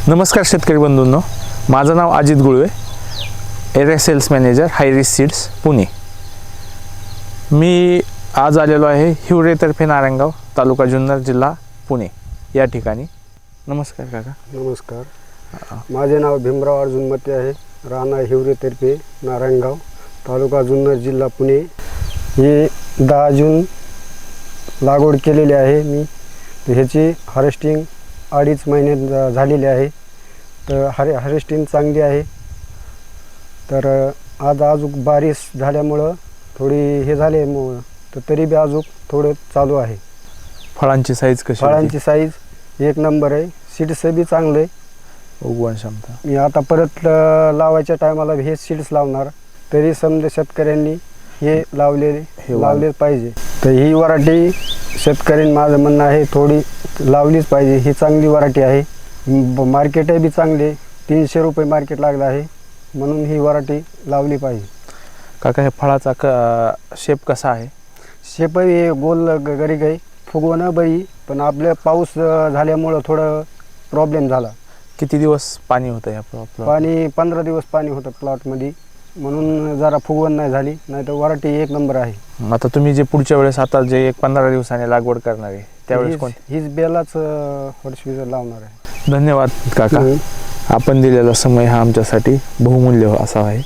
नमस्कार शेतकरी बंधूंनो, माझं नाव Ajit Gulve, area sales manager Hyrisk seeds Pune. मी आज आलेलो आहे हिवरेतर्फे नारायणगाव, तालुका जुन्नर, जिल्हा पुणे या ठिकाणी। नमस्कार काका। नमस्कार, माझे नाव भीमराव अर्जुन मते आहे, राहणार हिवरेतर्फे नारायणगाव, तालुका जुन्नर, जिल्हा पुणे। हे 10 जून लागवड केलेली आहे मी। तर ह्याची हार्वेस्टिंग 2.5 महिने झालेली आहे। तर हार्वेस्टिंग चांगली आहे। तर आज अजून बारिश झाल्यामुळं थोडी हे झाले, तर तरी बी अजून थोडं चालू आहे। फळांची साईज कशी? फळांची साईज 1 नंबर आहे। सीड्स बी चांगले, उगवण क्षमता। मी आता परत लावायच्या टायमाला हे सीड्स लावणार, तरी समजा शेतकऱ्यांनी हे लावले पाहिजे। तर ही वराठी शेतकऱ्यांनी, माझं म्हणणं आहे, थोडी लावलीच पाहिजे। ही चांगली वराठी आहे, मार्केट बी चांगले, 300 रुपये मार्केट लागलं आहे, म्हणून ही वराठी लावली पाहिजे। काका, हे फळाचा शेप कसा आहे? शेप हे गोल गरीक आहे, फुगवणं बरी, पण आपल्या पाऊस झाल्यामुळं थोडं प्रॉब्लेम झाला। किती दिवस पाणी होतं या प्लॉटला? पाणी 15 दिवस पाणी होतं प्लॉटमध्ये, म्हणून जरा फुगवण नाही झाली, नाही तर वराठी 1 नंबर आहे। आता तुम्ही जे पुढच्या वेळेस आता जे 15 दिवसाने लागवड करणार आहे त्यावेळेस हीच बेलाच हॉर्सविजर लावणार आहे। धन्यवाद काका, आपण दिलेला समय हा आमच्यासाठी बहुमूल्य असा आहे।